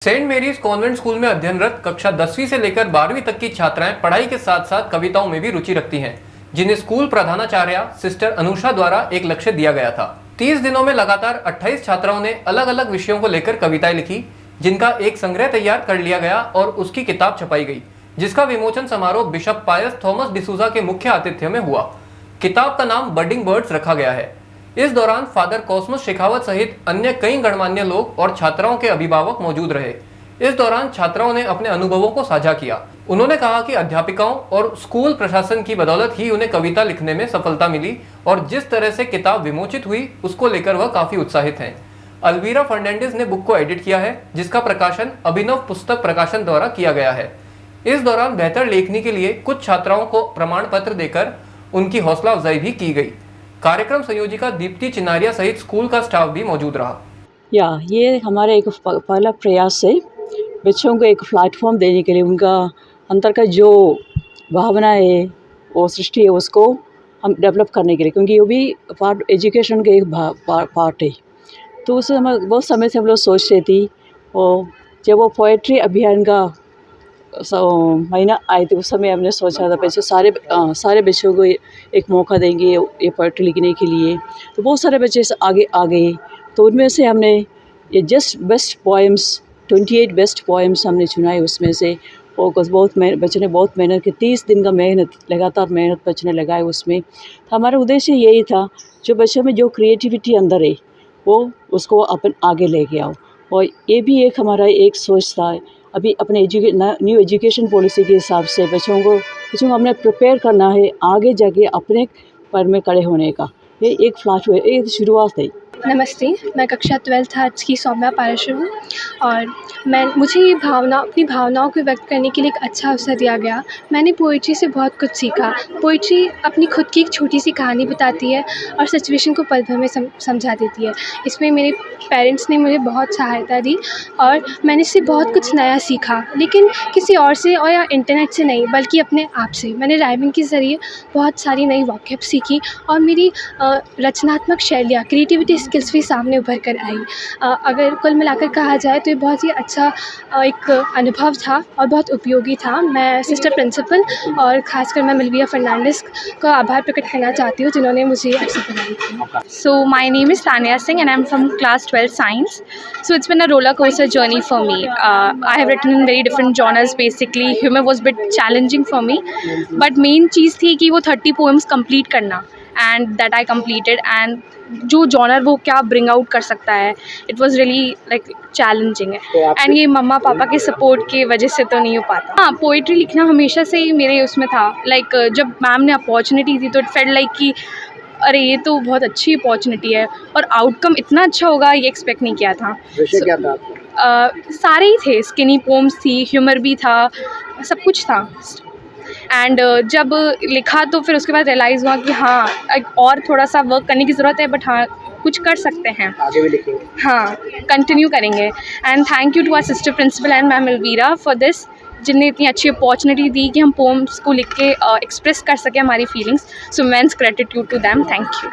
Saint marriage convent school में अध्ययनरत कक्षा 10वीं से लेकर 12वीं तक की छात्राएं पढ़ाई के साथ साथ कविताओं में भी रुचि रखती हैं, जिन्हें स्कूल प्रधानाचार्य सिस्टर अनुषा द्वारा एक लक्ष्य दिया गया था। 30 दिनों में लगातार 28 छात्राओं ने अलग अलग विषयों को लेकर कविताएं लिखी, जिनका एक संग्रह तैयार कर लिया गया और उसकी किताब छपाई गई, जिसका विमोचन समारोह बिशप पायस थॉमस डिसूजा के मुख्य आतिथ्य में हुआ। किताब का नाम बडिंग बर्ड्स रखा गया है। इस दौरान फादर कॉस्मस शेखावत सहित अन्य कई गणमान्य लोग और छात्राओं के अभिभावक मौजूद रहे। इस दौरान छात्राओं ने अपने अनुभवों को साझा किया। उन्होंने कहा कि अध्यापिकाओं और स्कूल प्रशासन की बदौलत ही उन्हें कविता लिखने में सफलता मिली और जिस तरह से किताब विमोचित हुई उसको लेकर वह काफी उत्साहित हैं। अल्वीरा फर्नांडिस ने बुक को एडिट किया है, जिसका प्रकाशन अभिनव पुस्तक प्रकाशन द्वारा किया गया है। इस दौरान बेहतर लेखनी के लिए कुछ छात्राओं को प्रमाण पत्र देकर उनकी हौसला अफजाई भी की गई। कार्यक्रम संयोजिका दीप्ति चिनारिया सहित स्कूल का स्टाफ भी मौजूद रहा। ये हमारा एक पहला प्रयास है बच्चों को एक प्लेटफॉर्म देने के लिए, उनका अंदर का जो भावना है वो सृष्टि है उसको हम डेवलप करने के लिए, क्योंकि वो भी पार्ट एजुकेशन के एक पार्ट है। तो उस समय बहुत समय से हम लोग सोचते थी, और जब वो पोएट्री अभियान का महीना आए थे उस समय हमने सोचा था पैसे सारे बच्चों को एक मौका देंगे ये पोएट्री लिखने के लिए। तो बहुत सारे बच्चे आगे आ गए, तो उनमें से हमने ये just best poems 28 best poems हमने चुनाए उसमें से। और बच्चों ने बहुत मेहनत की, 30 दिन का लगातार मेहनत बच्चों ने लगाए उसमें। तो हमारा उद्देश्य यही था, जो बच्चों में जो क्रिएटिविटी अंदर है वो उसको अपन आगे लेके आओ। और ये भी एक हमारा एक सोच था, अभी अपने न्यू एजुकेशन पॉलिसी के हिसाब से बच्चों को हमने प्रिपेयर करना है आगे जाके अपने पैर में खड़े होने का। ये एक शुरुआत है। नमस्ते, मैं कक्षा 12th आर्ट्स की सौम्या पाराशर हूँ और मुझे ये अपनी भावनाओं को व्यक्त करने के लिए एक अच्छा अवसर दिया गया। मैंने पोइट्री से बहुत कुछ सीखा। पोइट्री अपनी खुद की एक छोटी सी कहानी बताती है और सिचुएशन को पल भर में समझा देती है। इसमें मेरे पेरेंट्स ने मुझे बहुत सहायता दी और मैंने इससे बहुत कुछ नया सीखा, लेकिन किसी और से और या इंटरनेट से नहीं, बल्कि अपने आप से। मैंने राइमिंग के ज़रिए बहुत सारी नई वॉकैब सीखी और मेरी रचनात्मक शैलियाँ, क्रिएटिविटी स्किल्स भी सामने उभर कर आई। अगर कुल मिलाकर कहा जाए तो ये बहुत ही अच्छा एक अनुभव था और बहुत उपयोगी था। मैं सिस्टर प्रिंसिपल और ख़ासकर मैं अल्वीरा फर्नांडिस का आभार प्रकट करना चाहती हूँ, जिन्होंने मुझे अवसर प्रदान किया। So my name is Tanya Singh and I'm from class 12 science. So it's been a roller coaster journey for me. I have written in very different genres. Basically humor was a bit challenging for me, but main चीज़ थी कि वो 30 poems complete करना, and that I completed. And जो genre वो क्या bring out कर सकता है, it was really like challenging है। एंड ये मम्मा पापा के सपोर्ट की वजह से तो नहीं हो पाता। हाँ, पोइट्री लिखना हमेशा से ही मेरे उसमें था। लाइक जब मैम ने अपॉर्चुनिटी दी तो इट फेल्ट लाइक कि अरे ये तो बहुत अच्छी अपॉर्चुनिटी है और आउटकम इतना अच्छा होगा ये एक्सपेक्ट नहीं किया था। क्या था सारे ही थे, स्किनी पोम्स थी, ह्यूमर भी था, सब कुछ था। एंड जब लिखा तो फिर उसके बाद रियलाइज़ हुआ कि हाँ और थोड़ा सा वर्क करने की ज़रूरत है, बट हाँ कुछ कर सकते हैं, आगे भी लिखेंगे। हाँ कंटिन्यू करेंगे। And thank you to our sister principal and ma'am Alvira for this, जिनने इतनी अच्छी अपॉर्चुनिटी दी कि हम पोम्स को लिख के एक्सप्रेस कर सकें हमारी फीलिंग्स। सो मेंस gratitude to them. Thank you.